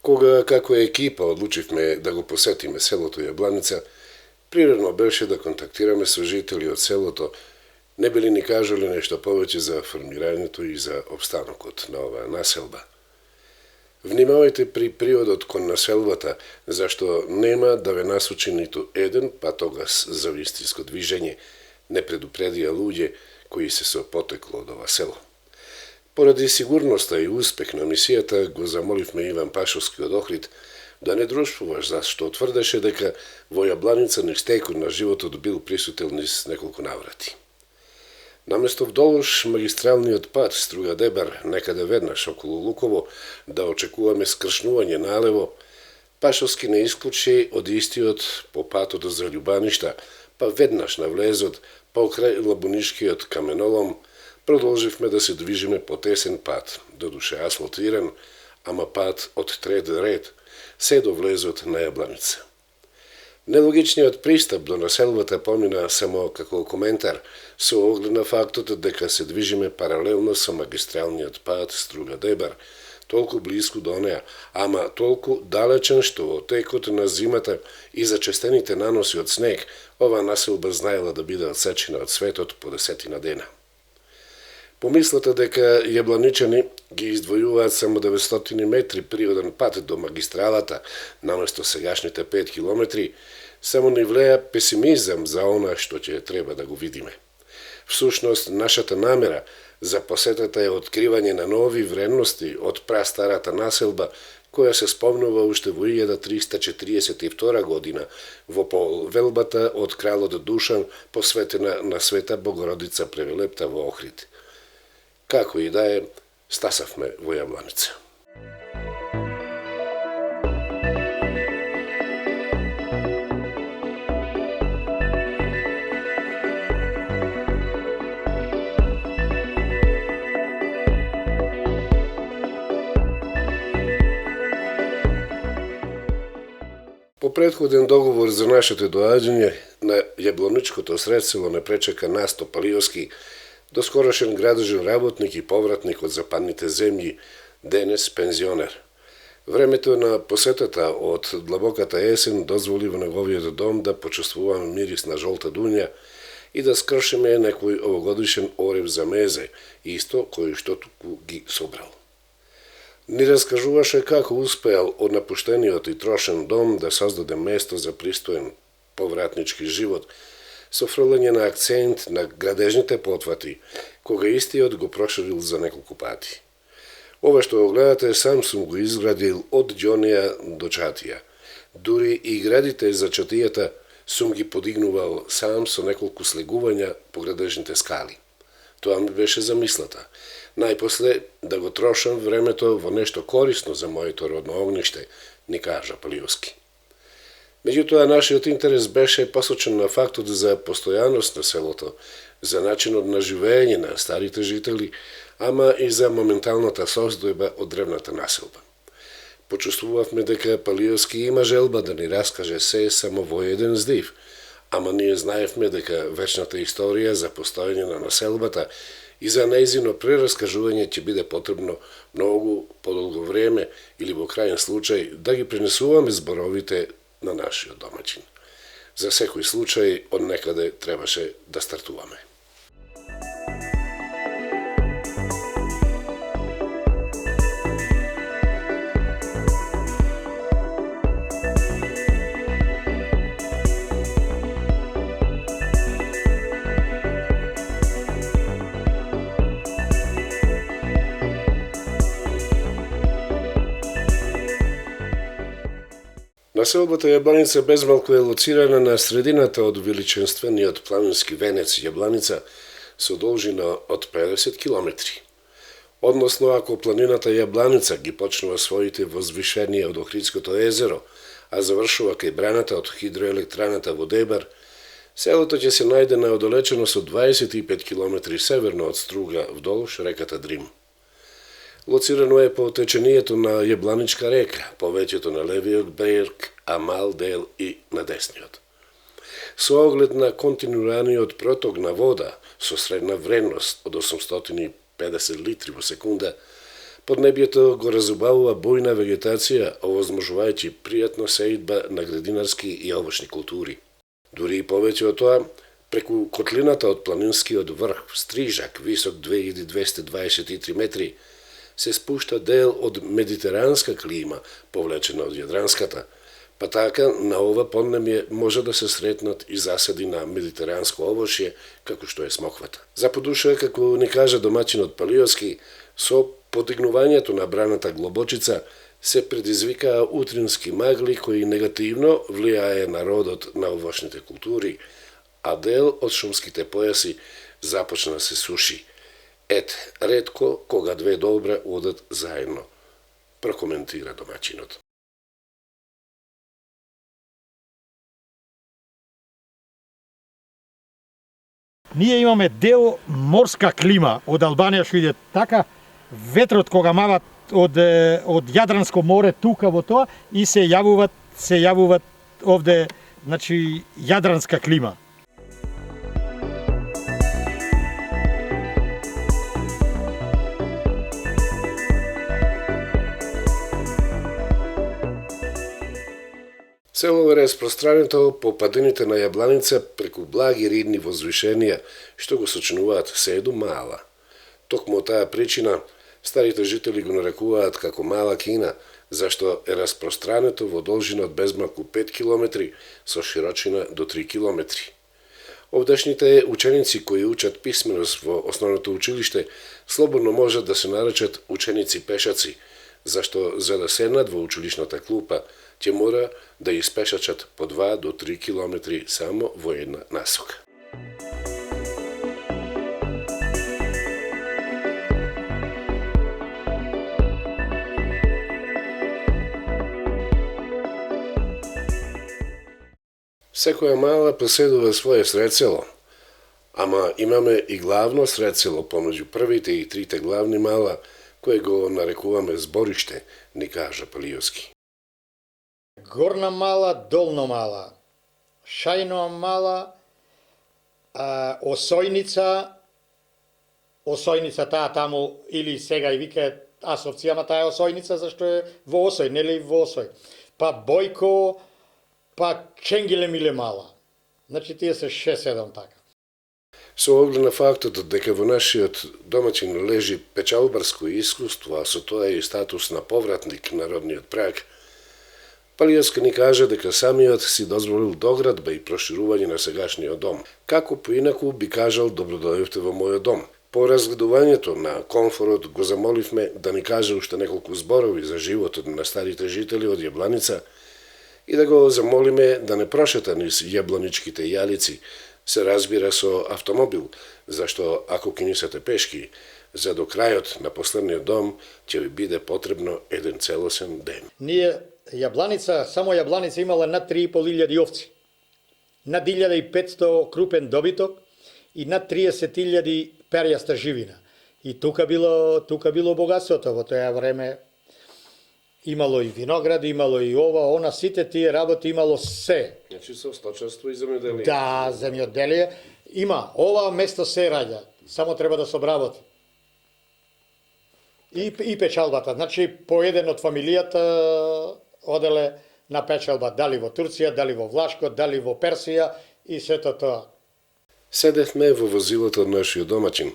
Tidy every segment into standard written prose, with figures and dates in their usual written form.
Кога како екипа одлучивме да го посетиме селото Јабланица, природно беше да контактираме со жители од селото, не били ни кажале нешто повеќе за формирањето и за обстанокот на оваа населба. Внимавајте при приодот кон населбата, зашто нема да ве насочи ниту еден патогас за вистинско движење, не предупредија луѓе кои се со потекло од ова село. Поради сигурноста и успех на мисијата го замоливме Иван Пашовски од Охрид да не дружствуваш, зашто тврдеше дека во Јабланица ништекот на животот бил присутен низ неколку наврати. Наместо вдолж магистралниот пат Струга-Дебар, некаде веднаш околу Луково, да очекуваме скршнување налево, Пашовски не исклучи од истиот по патот за Љубаништа, па веднаш на влезот, покрај Лабунишкиот каменолом, продолживме да се движиме по тесен пат, додуше асфалтиран, ама пат од трет ред, се до влезот на Јабланица. Нелогичниот пристап до населбата помина само како коментар, со оглед на фактот дека се движиме паралелно со магистралниот пат Струга-Дебар, толку близко до неа, ама толку далечен што во текот на зимата и зачестените наноси од снег, ова населба знаела да биде одсечена од светот по 10 дена. Помислата дека јабланичани ги издвојуваат само 900 метри природен пат до магистралата, наместо сегашните 5 километри, само ни влеја песимизам за она што ќе треба да го видиме. Всушност, нашата намера за посетата е откривање на нови вредности од прастарата населба, која се спомнува уште во 1342 година во повелбата од кралот Душан, посветена на Света Богородица Превелепта во Охрид. Како и да е, стасавме во Јабланица. По претходен договор за нашето доаѓање на Јабланичкото сред село не пречека Насто Палиовски, доскорошен градежен работник и повратник од западните земји, денес пензионер. Времето на посетата од длабоката есен дозволи во неговиот дом да почувствуваме мирис на жолта дуња и да скршиме некој овогодишен орев за мезе, исто кој што туку ги собрал. Ни раскажуваше како успеал од напуштениот и трошен дом да создаде место за пристоен повратнички живот, со фрлање на акцент на градежните потвати, кога истиот го проширил за неколку пати. Ова што го гледате, сам сум го изградил од ѓонија до чатија. Дури и градите за чатијата сум ги подигнувал сам со неколку слегувања по градежните скали. Тоа ми беше замислата. Најпосле да го трошам времето во нешто корисно за моето родно огниште, ни кажа Палиовски. Меѓутоа, нашиот интерес беше посочен на фактот за постојаност на селото, за начинот на живење на старите жители, ама и за моменталната создојба од древната населба. Почувствувавме дека Палиовски има желба да ни раскаже се само во еден здив, ама ние знаевме дека вечната историја за постоење на населбата и за нејзино прераскажување ќе биде потребно многу подолго време или во крајен случај да ги пренесуваме зборовите на нашиот домаќин. За секој случај од некаде требаше да стартуваме. Населбата Јабланица безмалку е лоцирана на средината од величенствениот планински венец Јабланица со должина од 50 километри. Односно, ако планината Јабланица ги почнува своите возвишенија од Охридското езеро, а завршува кај браната од хидроелектраната во Дебар, селото ќе се најде на оддалеченост од 25 километри северно од Струга вдолж реката Дрим. Лоцирано е по течението на Јабланичка река, повеќето на левиот брег, а мал дел и на десниот. Со оглед на континуираниот проток на вода со средна вредност од 850 литри во секунда, Поднебјето го разубавува бујна вегетација, овозможувајќи пријатно сеидба на градинарски и овошни култури. Дури и повеќе од тоа, преку котлината од планинскиот врх Стрижак, висок 2223 метри, се спушта дел од медитеранска клима, повлечена од јадранската, па така на ова поднемје може да се сретнат и засади на медитеранско овошје, како што е смоквата. За подуша, како ни кажа домаќинот Палиовски, со подигнувањето на браната Глобочица се предизвикаа утрински магли кои негативно влијае на родот на овошните култури, а дел од шумските појаси започна да се суши. Ретко кога две добра одат заедно, прокоментира домаќинот. Ние имаме дел морска клима од Албанија што иде така, ветрот кога мават од Јадранско море тука во тоа и се јавуваат овде, значи јадранска клима. Село е распространето по падините на Јабланица преку благи ридни возвишенија, што го сочинуваат Седу Мала. Токму од таа причина, старите жители го нарекуваат како Мала Кина, зашто е распространето во должина од безмалку 5 километри со широчина до 3 километри. Овдешните ученици кои учат писменост во основното училиште слободно можат да се наречат ученици-пешаци, зашто за да седнат во училишната клупа, ќе мора да испешачат по 2 до 3 километри само во една насока. Секоја мала поседува своје средсело, ама имаме и главно средсело помеѓу првите и трите главни мала, кои го нарекуваме збориште, ни кажа Палиовски. Горна Мала, Долна Мала, Шајно Мала, Осојница таа таму, или сега и викаат Асовци, ама таа е Осојница, зашто е во Осој, нели во Осој. Па Бојко, па Ченгиле Миле Мала. Значи тие се 6-7 така. Со оглед на фактот дека во нашиот домаќин лежи печалбарско искуство, а со тоа и статус на повратник на родниот праг, Палиовски ни кажа дека самиот си дозволил доградба и проширување на сегашниот дом. Како поинаку би кажал добродојавте во мојот дом. По разгледувањето на комфорот го замоливме да ни каже уште неколку зборови за животот на старите жители од Јабланица и да го замолиме да не прошета низ јабланичките јалици, се разбира со автомобил, зашто ако ќе нисате пешки, за до крајот на последниот дом ќе ви биде потребно еден целосен ден. Ние Јабланица, само Јабланица имала над 3.500 овци, над 1500 крупен добиток и над 30.000 перјаста живина. И тука било богатството во тоа време. Имало и виноград, имало и ова, она, сите тие работи имало се. Значи со сточарство и земјоделие. Да, земјоделие. Има, ова место се раѓа, само треба да се обработи. И печалбата, значи по еден од фамилијата оделе на печалба, дали во Турција, дали во Влашко, дали во Персија и сето тоа. Седевме во возилото од нашиот домаќин.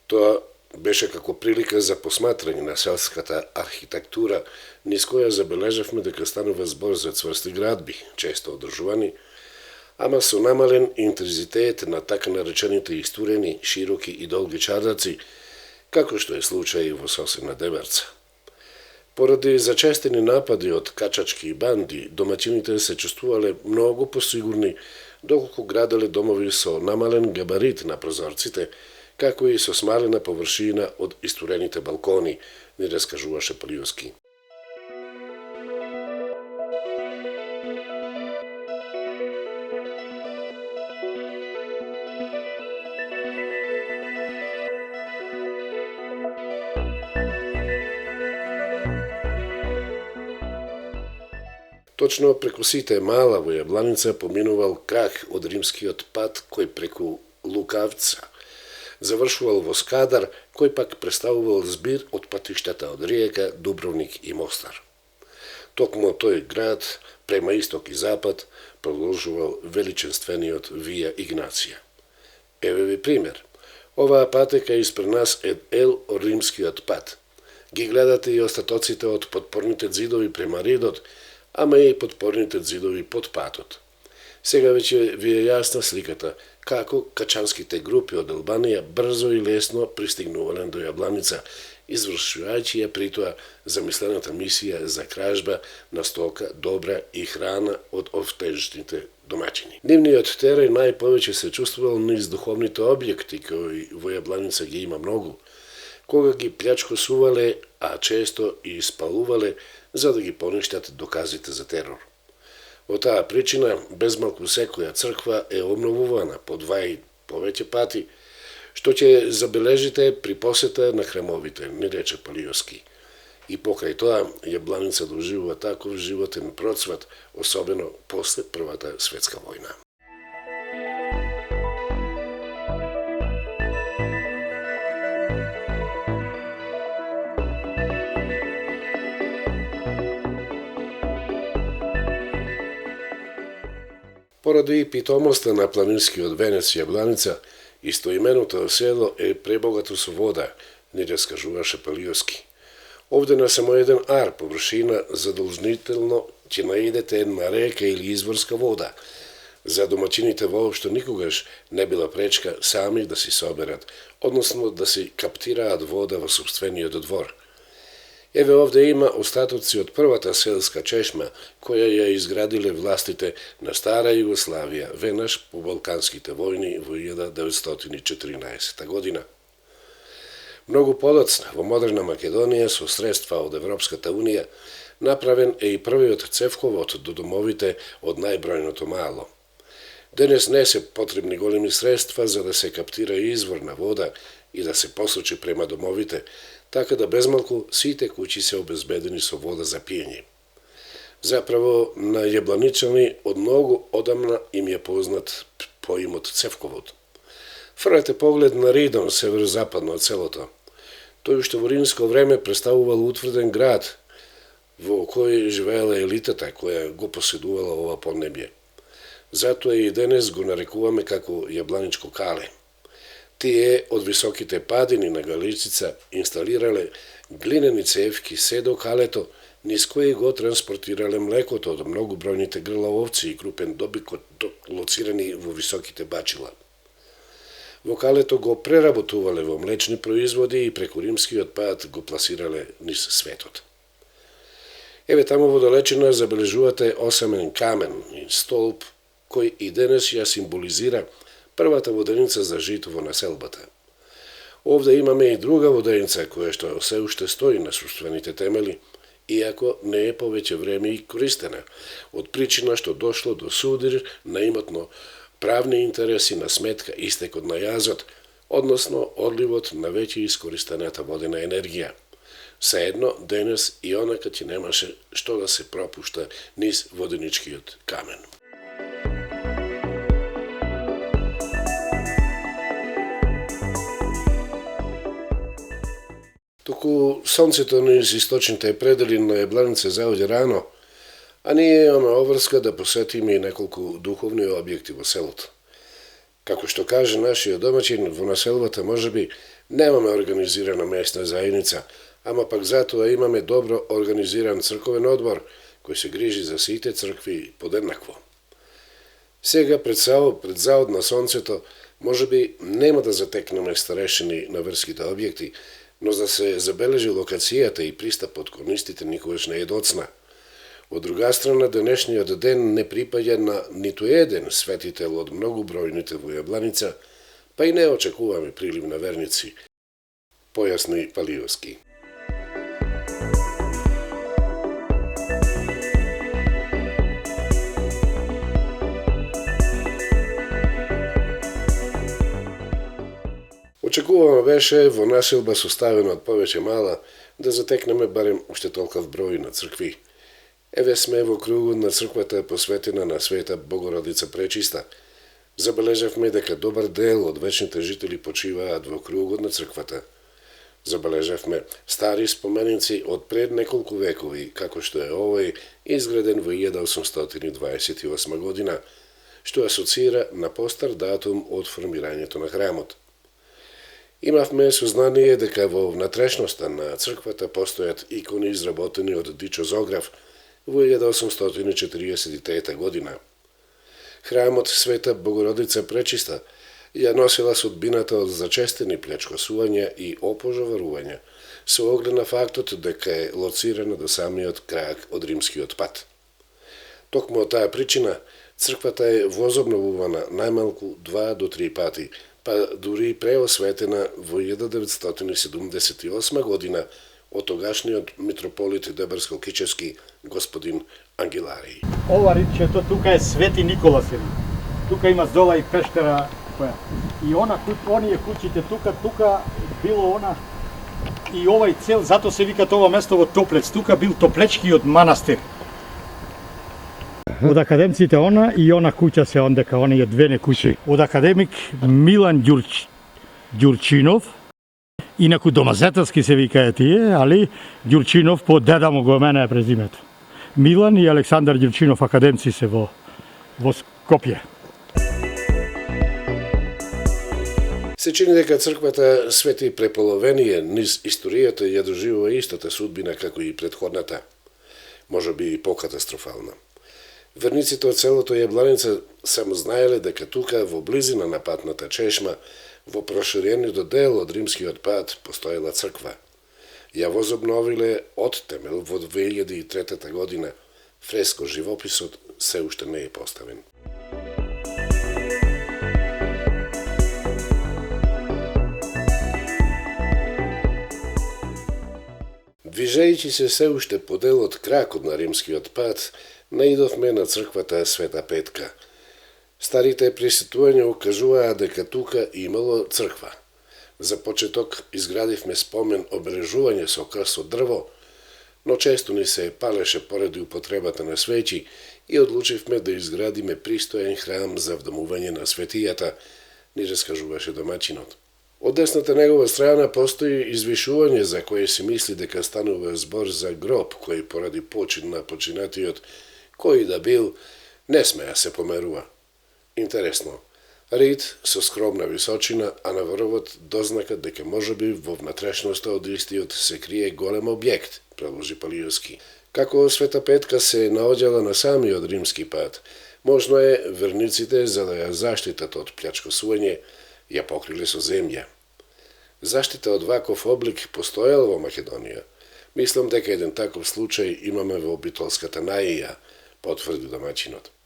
Тоа беше како прилика за посматрање на селската архитектура, низ која забележавме дека станува збор за цврсти градби, често одржувани, ама со намален интензитет на така наречените истурени, широки и долги чардаци, како што е случај во соседна Деберца. Поради зачестени напади од качачки и банди, домаќините се чувствувале многу посигурни доколку граделе домови со намален габарит на прозорците, како и со смалена површина од истурените балкони, ни раскажуваше Палиовски. Точно преку сите мала во Јабланица поминувал крак од римскиот пат кој преку Лукавца завршувал во Скадар, кој пак представувал збир од патиштата од Риека, Дубровник и Мостар. Токму тој град, према исток и запад, продолжувал величенствениот Вија Игнација. Еве ви пример. Оваа патека испред нас е римскиот пат. Ги гледате и остатоците од подпорните зидови према Ридот, ама и подпорните зидови под патот. Сега веќе ви е јасна сликата како качанските групи од Албанија брзо и лесно пристигнувале до Јабланица, извршувајќи ја притоа замислената мисија за кражба на стока, добра и храна од овтежните домаќини. Нивниот тереј најповеќе се чувствувал низ духовните објекти, кои во Јабланица ги има многу, кога ги плячкосувале, а често и спалувале, за да ги поништат доказите за терор. Во таа причина, безмалку секоја црква е обновувана по 2 и повеќе пати, што ќе забележите при посета на храмовите, ни рече Палиовски. И покрај тоа, Јабланица доживува таков животен процват, особено после Првата светска војна. Поради питомоста на планинскиот венец Јабланица, истоименото село е пребогато со вода, ни раскажуваше Палиовски. Овде на само еден ар површина задолжнително ќе наидете една река или изворска вода. За домаќините воопшто никогаш не била пречка сами да си соберат, односно да си каптираат вода во сопствениот двор. Еве овде има остатоци од првата селска чешма, која ја изградиле властите на Стара Југославија, веднаш по Балканските војни во 1914 година. Многу подоцна, во модерна Македонија, со средства од Европската Унија, направен е и првиот цевковод до домовите од најбројното мало. Денес не се потребни големи средства за да се каптира изворна вода и да се посочи према домовите, така да безмалку сите куќи се обезбедени со вода за пиење. Заправо, на јабланичани од многу одамна им е познат поимот Цевковод. Фрлете поглед на Ридон, северозападно од селото. Тој уште во римско време представувал утврден град, во кој живеела елитата која го поседувала ова поднебје. Затоа и денес го нарекуваме како Јабланичко кале. Тие од високите падини на Галичица инсталирале глинени цевки се до калето, низ кои го транспортирале млекото од многу бројните грла овци и крупен добик лоцирани во високите бачила. Во калето го преработувале во млечни производи и преку римскиот пат го пласирале низ светот. Еве таму во далечина забележувате осамен камен и столб, кој и денес ја символизира првата воденица за жито во населбата. Овде имаме и друга воденица која што се уште стои на собствените темели, иако не е повеќе време и користена, од причина што дошло до судир на имотно правни интереси на сметка истекот на јазот, односно одливот на веќе искористената водена енергија. Сеедно, денес и онака ќе немаше што да се пропушта низ воденичкиот камен. Току сонцето низ источните предели на Јабланица заоѓа рано, а ние имаме обврска да посетиме и неколку духовни објекти во селото. Како што каже нашиот домаќин, во населбата можеби немаме организирана местна заедница, ама пак затоа имаме добро организиран црковен одбор, кој се грижи за сите цркви подеднакво. Сега пред заод на сонцето, можеби нема да затекнеме старешини на верските објекти, но за да се забележи локацијата и пристапот кон истите никогаш не е доцна. Од друга страна, денешниот ден не припаѓа на ниту еден светител од многубројните во Јабланица, па и не очекуваме прилив на верници, појасни Палиовски. Очекувано беше во населба составена од повеќе мала да затекнеме барем уште толков број на цркви. Еве сме во кругот на црквата посветена на Света Богородица Пречиста. Забележавме дека добар дел од вечните жители почиваат во кругот на црквата. Забележавме стари споменици од пред неколку векови, како што е овој изграден во 1828 година, што асоцира на постар датум од формирањето на храмот. Имавме сознание дека во внатрешноста на црквата постојат икони изработени од Дичо Зограф во 1843 година. Храмот Света Богородица Пречиста ја носила судбината од зачестени плячкосувања и опожоварувања, со оглед на фактот дека е лоцирана до самиот крак од римскиот пат. Токму од таа причина, црквата е возобновувана најмалку 2 до 3 пати, па дури преосветена во 1978 година од тогашниот митрополит Дебарско-Кичевски господин Ангеларий. Ова ричето тука е Свети Никола се вика. Тука има зола и пештера која. И оние куќите тука било она и овај цел, зато се вика ова место во Топлец. Тука бил Топлечкиот манастир. Од академците она и она куќа се ондека, оние две куќи. Од академик Милан Ѓурчинов, инаку домазетелски се викаја тие, али Ѓурчинов по деда му го мене е презимето. Милан и Александар Ѓурчинов академци се во Скопје. Се чини дека црквата Свети Преполовение низ историјата ја доживува истата судбина како и претходната, можеби и покатастрофална. Верниците од селото Јабланица само знаеле дека тука во близина на патната чешма, во проширениот дел од римскиот пат, постоела црква. Ја возобновиле од темел во 2003 година, фреско живописот се уште не е поставен. Движејќи се уште по дел од кракот на римскиот пат, наидовме на црквата Света Петка. Старите присетувања укажуваа дека тука имало црква. За почеток изградивме спомен обележување со крст од дрво, но често ни се палеше поради употребата на свеќи и одлучивме да изградиме пристоен храм за вдомување на светијата, ни раскажуваше домачинот. Од десната негова страна постои извишување за кое се мисли дека станува збор за гроб кој поради почин на починатиот, кој да бил, не смеја се померува. Интересно, рид со скромна височина, а на врвот дознака дека можеби во внатрешноста од истиот се крие голем објект, продолжи Палиовски. Како Света Петка се наоѓала на самиот римски пат, можно е верниците за да ја заштитат од плячкосување, ја покриле со земја. Заштита од ваков облик постоел во Македонија. Мислам дека еден таков случај имаме во Битолската наија, потврди домачинот.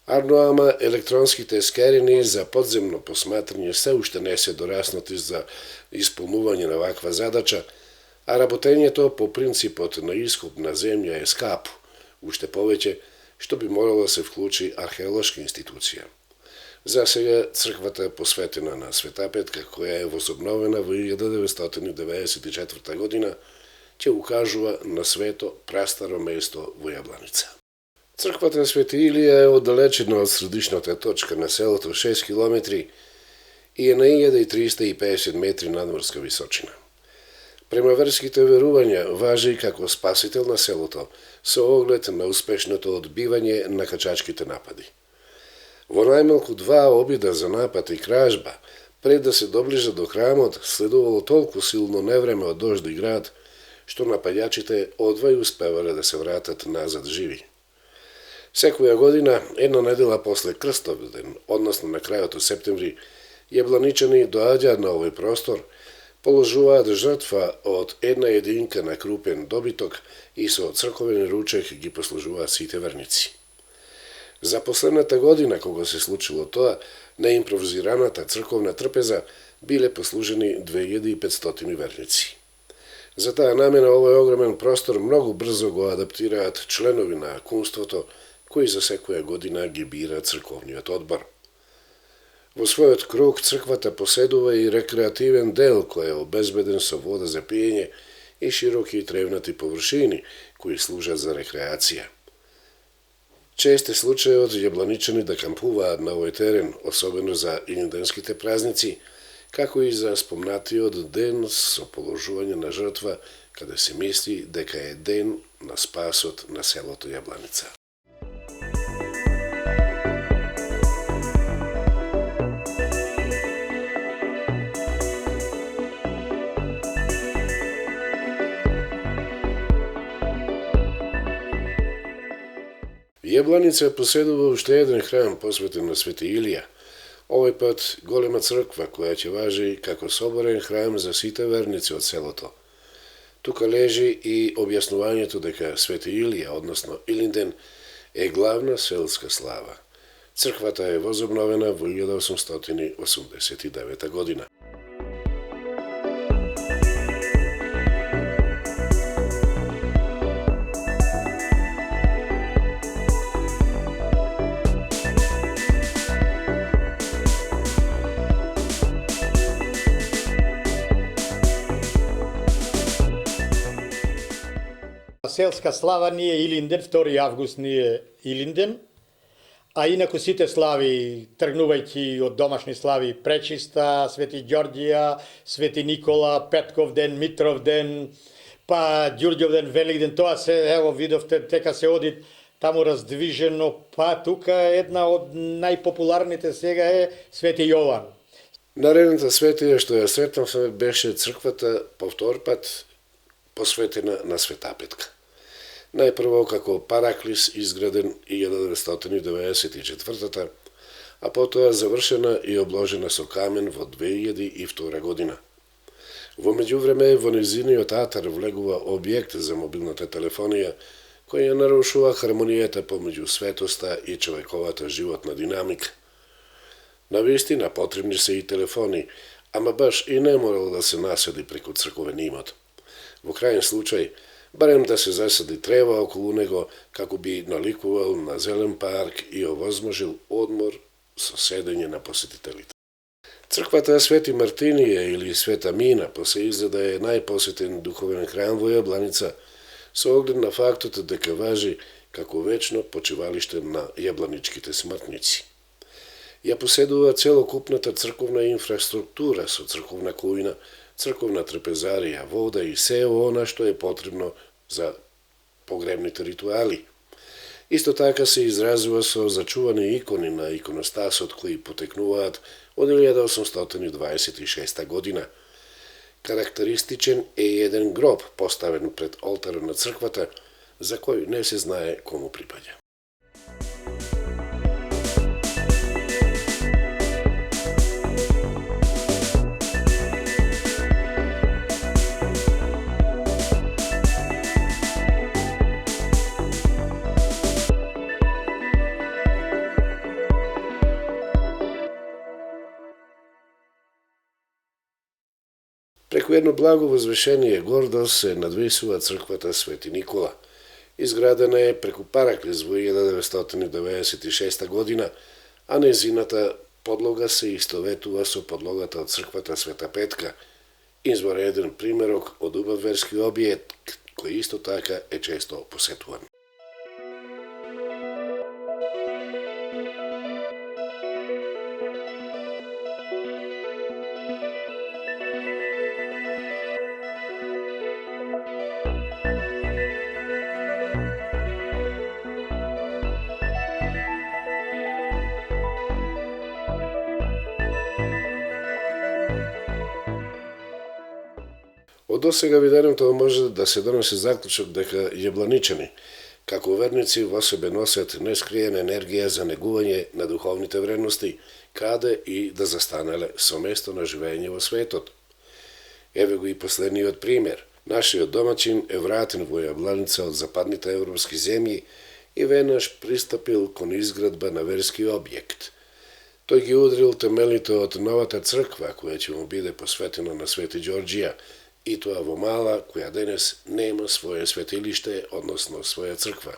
Арно ама електронските скерини за подземно посматрање се уште не се дораснати за исполнување на ваква задача, а работењето по принципот на искуп на земја е скапо, уште повеќе што би морало да се вклучи археолошка институција. За сега црквата посветена на Света Петка, која е возобновена во 1994 година, ќе укажува на свето прастаро место во Јабланица. Црквата Свети Илија е оддалечена од средишната точка на селото 6 километри и е на 1350 метри надморска височина. Према верските верувања важи како спасител на селото со оглед на успешното одбивање на качачките напади. Во најмалку 2 обида за напад и кражба, пред да се доближа до храмот, следувало толку силно невреме од дожд и град, што напаѓачите одвај успевале да се вратат назад живи. Секоја година, една недела после Крстов ден, односно на крајот од септември, јабланичани доаѓаат на овој простор, положуваат жртва од една единка на крупен добиток и со црковен ручек ги послужуваат сите верници. За последната година, кога се случило тоа, на импровизираната црковна трпеза биле послужени 2500 верници. За таа намена овој огромен простор многу брзо го адаптираат членови на кумството, кои за секоја година ги бира црковниот одбор. Во својот круг црквата поседува и рекреативен дел кој е обезбеден со вода за пиење и широки и тревнати површини кои служат за рекреација. Чест е случајот јабланичани да кампуваат на овој терен, особено за илинденските празници, како и за спомнатиот ден со положување на жртва, каде се мисли дека е ден на спасот на селото Јабланица. Јабланица поседува уште еден храм посветен на Свети Илија. Овој пат голема црква која ќе важи како соборен храм за сите верници од селото. Тука лежи и објаснувањето дека Свети Илија, односно Илинден, е главна селска слава. Црквата е возобновена во 1889 година. Селска слава ни е Илинден, 2 август ни е Илинден, а инаку сите слави, тргнувајќи од домашни слави, Пречиста, Свети Ѓорѓија, Свети Никола, Петков ден, Митров ден, па Ѓурѓов ден, Великден, тоа се, ево, видовте, тека се оди таму раздвижено, па тука една од најпопуларните сега е Свети Јован. Наредната светија што ја сретнавме беше црквата по втор пат посветена на Света Петка. Најпрво како Параклис изграден 1994, а потоа завршена и обложена со камен во 2002 година. Во меѓувреме во нејзиниот атар влегува објект за мобилната телефонија, која нарушува хармонијата помеѓу светоста и човековата животна динамика. Навистина потребни се и телефони, ама баш и не морало да се наседи преку црковен имот. Во крајен случај, барем да се засади трева околу него, како би наликувал на зелен парк и овозможил одмор со седење на посетителите. Црквата Свети Мартинија или Света Мина по се изгледа е најпосетен духовен храм во Јабланица, со оглед на фактот дека важи како вечно почивалиште на јабланичките смртници. Ја поседува целокупната црковна инфраструктура со црковна кујна, црковна трапезарија, вода и се она што е потребно за погребните ритуали. Исто така се изразува со зачувани икони на иконостасот кои потекнуваат од 1826 година. Карактеристичен е еден гроб поставен пред олтарот на црквата, за кој не се знае кому припаѓа. Преку едно благо возвишение гордо се надвисува црквата Свети Никола. Изградена е преку Параклис во 1996 година, а незината подлога се истоветува со подлогата од црквата Света Петка, извореден примерок од убав верски објект, кој исто така е често посетуван. Од досега виденото може да се донесе заклучок дека јабланичани, како верници, во себе носат нескриена енергија за негување на духовните вредности, каде и да застанеле со место на живење во светот. Еве го и последниот пример. Нашиот домаќин е вратен во Јабланица од западните европски земји и веднаш пристапил кон изградба на верски објект. Тој ги удрил темелите од новата црква, која ќе му биде посветена на Свети Ѓорѓија, и тоа во Мала, која денес нема своје светилиште, односно своја црква.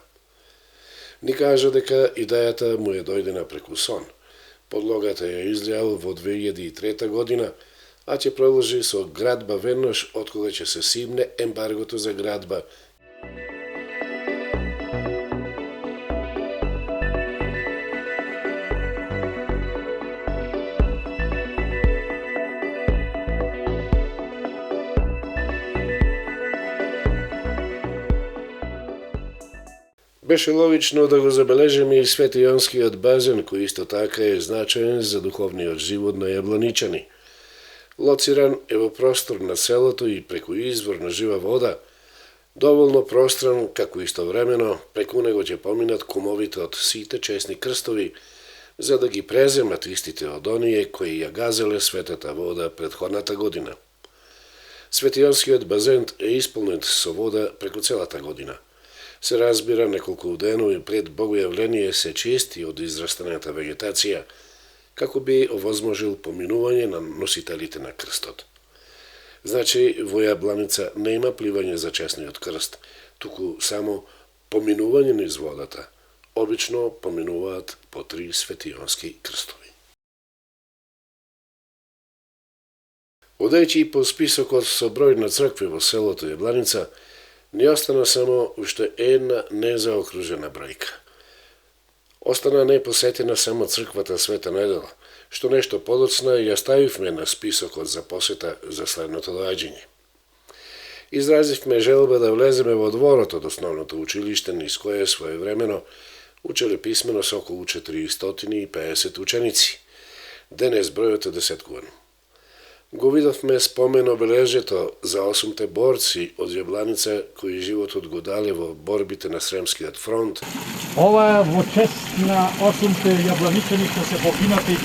Ни кажа дека идејата му е дојдена преку сон. Подлогата ја излеал во 2003 година, а ќе продолжи со градба веднаш откога ќе се симне ембаргото за градба. Беше логично да го забележиме и Свети Јонскиот базен, кој исто така е значаен за духовниот живот на јабланичани. Лоциран е во простор на селото и преку извор на жива вода, доволно простран, како истовремено преку него ќе поминат кумовите од сите честни крстови, за да ги преземат истите од оние кои ја газеле светата вода предходната година. Светијонскиот базен е исполнет со вода преку целата година. Се разбира, неколку денови пред богојавление се чисти од израстаната вегетација, како би овозможил поминување на носителите на крстот. Значи, во Јабланица нема пливање за честниот крст, туку само поминување низ водата. Обично поминуваат по 3 светијонски крстови. Одејќи по списокот со број на цркви во селото Јабланица, ни остана само уште една незаокружена бројка. Остана непосетена само црквата Света Недела, што нешто подоцна ја ставивме на списокот за посета за следното доаѓање. Изразивме желба да влеземе во дворот од основното училиште, низ кое своевремено учеле писмено со околу 450 ученици. Денес бројот е десеткуван. Го видовме спомен обележјето за 8 борци од Јабланица кои животот го дале во борбите на Сремскиот фронт. Ова е во чест на 8 јабланичани што се погинати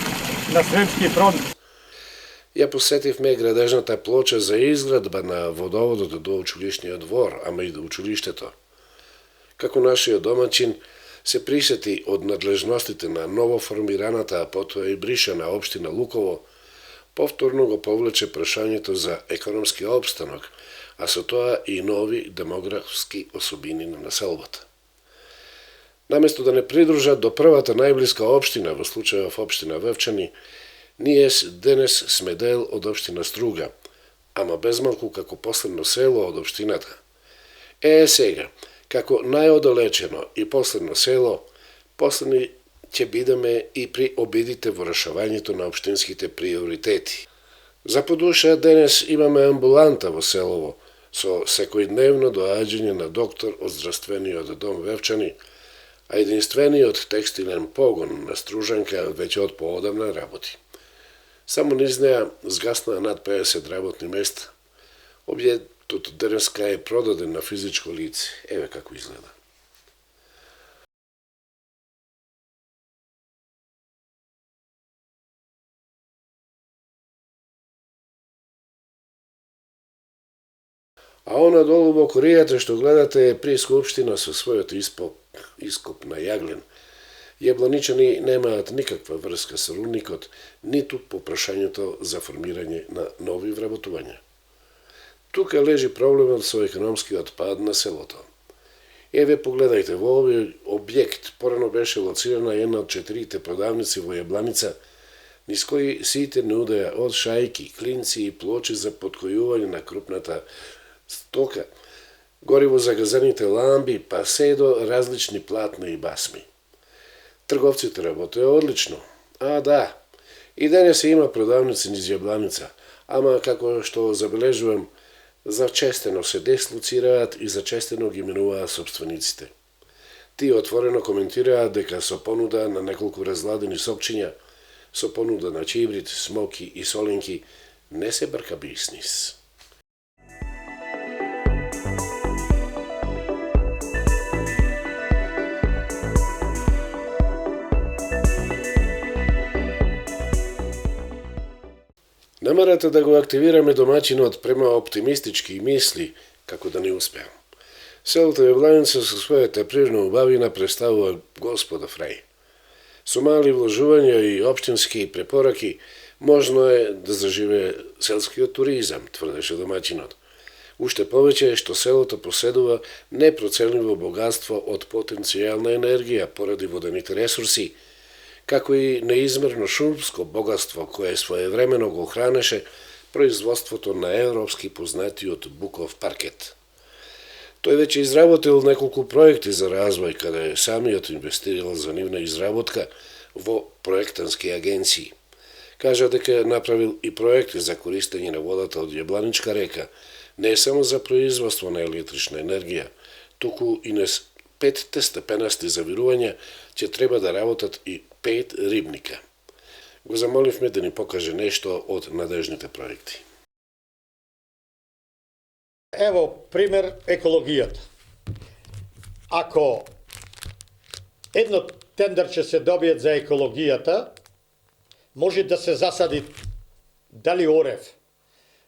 на Сремски фронт. Ја посетивме градежната плоча за изградба на водоводот до училишниот двор, ама и до училиштето. Како нашиот домаќин се присети од надлежностите на новоформираната, а потоа и бришана општина Луково, повторно го повлече прашањето за економски опстанок, а со тоа и нови демографски особини на населбата. Наместо да не придружат до првата најблиска општина, во случајов општина Вевчани, ние денес сме дел од општина Струга, ама безмалку како последно село од општината. Сега, како најодалечено и последно село, последни ќе бидеме и при обидите во решавањето на општинските приоритети. За подуша денес имаме амбуланта во селово, со секојдневно доаѓање на доктор од здравствениот дом Вевчани, а единствениот текстилен погон на Стружанка веќе од поодамна работи. Само низ неа згаснаа над 50 работни места. Објектот денеска е продаден на физичко лице. Еве како изгледа. А она долу во коријата што гледате е при Скупштина со својот ископ на јаглен. Јабланичани немаат никаква врска со рудникот, ниту по прашањето за формирање на нови вработувања. Тука лежи проблемот со економскиот пад на селото. Еве погледајте, во овој објект порано беше лоцирана една од 4 продавници во Јабланица, низ кои сите нудеа од шајки, клинци и плочи за подкојување на крупната стока, гориво за газените ламби, па се до различни платна и басми. Трговците работеа одлично. Да, и денес има продавници низ Јабланица, ама како што забележувам, зачестено се деслоцираат и зачестено ги менуваат собствениците. Тие отворено коментираат дека со понуда на неколку разладени сокчиња, со понуда на чибрид, смоки и соленки, не се брка бизнис. Намерата да го активираме домаќинот према оптимистички мисли, како да не успеам. Селото Јабланица со својата природна убавина представува Господов рај. Со мали вложувања и општински препораки можно е да заживее селскиот туризам, тврдеше домаќинот. Уште повеќе што селото поседува непроценливо богатство од потенцијална енергија поради водените ресурси, како и неизмерно шумско богатство кое своевремено го хранеше производството на европски познатиот буков паркет. Тој веќе изработил неколку проекти за развој, каде самиот инвестирал за нивна изработка во проектански агенции. Кажа дека направил и проекти за користење на водата од Јабланичка река, не само за производство на електрична енергија, туку и 5 степенасти завирувања ќе треба да работат и 5 рибника. Го замоливме да ни покаже нешто од надежните проекти. Ево пример екологијата. Ако едно тендерче се добијат за екологијата, може да се засади дали орев,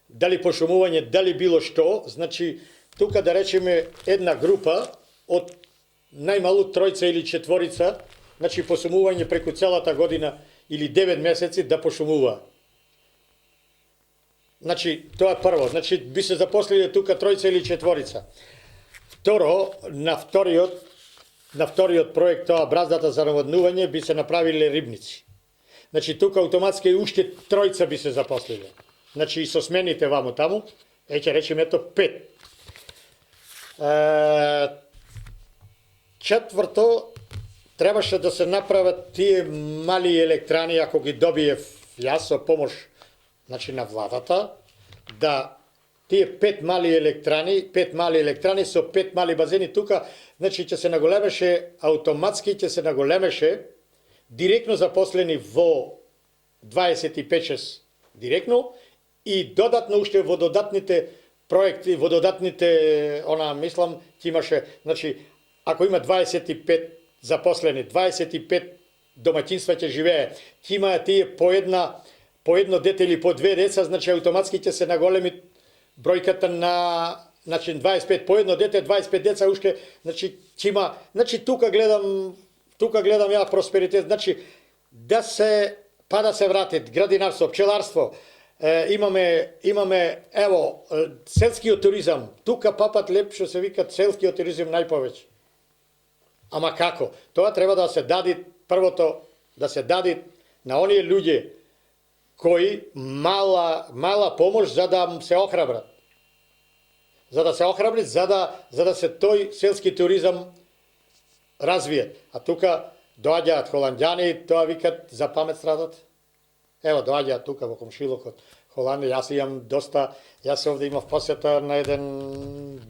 дали пошумување, дали било што, значи тука да речеме една група од најмалу 3 или 4, значи пошумување преку целата година или 9 месеци да пошумува. Значи тоа е прво, значи би се запослили тука 3 или 4. Второ, на вториот проект, тоа браздата за наводнување, би се направиле рибници. Значи тука автоматски уште 3 би се запослили. Значи и со смените ваму таму, ќе речеме ето 5. Четврто, требаше да се направат тие мали електрани, ако ги добиев јас со помош, значи на владата, да тие 5 мали електрани со 5 мали базени тука, значи ќе се наголемеше, автоматски ќе се наголемеше, директно запослени во 25-6 директно и додатно уште во додатните проекти, во додатните, мислам, ќе имаше, значи, ако има 25 запослени, 25 домаќинства ќе живее, ќе има тие по едно дете или по 2 деца, значи автоматски ќе се наголеми бројката на, значи 25 по едно дете, 25 деца уште, значи ќе има, значи тука гледам ја просперитет, значи да се врати градинарство, пчеларство, имаме ево селскиот туризам, тука папат леп што се вика селскиот туризам најповеќе. Ама како? Тоа треба да се дади, првото да се дади на оние луѓе кои мала помош за да се охрабрат. За да се охрабрат, за да се тој селски туризам развие. А тука доаѓаат холандјани, тоа викат за памет страдат. Ево, доаѓаат тука во комшилокот Холандија. Јас имам доста, јас овде имав посета на еден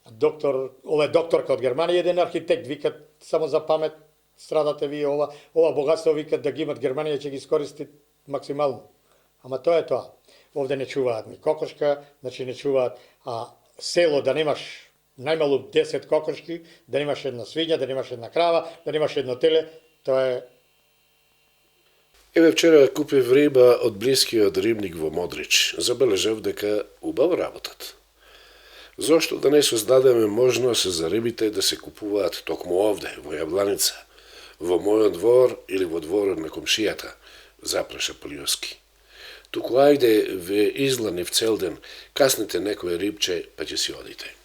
докторка од Германија, еден архитект, викат само за памет страдате вие ова богатство, викат да ги имат Германија, ќе ги искористи максимално. Ама тоа е тоа. Овде не чуваат ни кокошка, значи не чуваат, а село да немаш најмалу 10 кокошки, да немаш една свиња, да немаш една крава, да немаш едно теле, тоа е. Еве вчера купив риба од блискиот рибник во Модрич. Забележав дека убаво работат. Зошто да не создадеме можност за рибите да се купуваат токму овде, во Јабланица, во мојот двор или во дворот на комшијата, запраша Полиоски. Туку ајде ве изланив цел ден, касните некое рибче, па ќе си одите.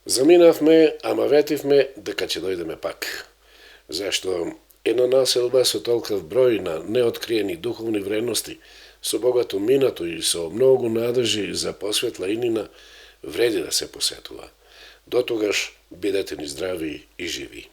Заминавме, ама ветивме дека ќе дојдеме пак. Зашто една населба со толков број на неоткриени духовни вредности, со богато минато и со многу надежи за посветла инина, вреди да се посетува. Дотогаш бидете ни здрави и живи.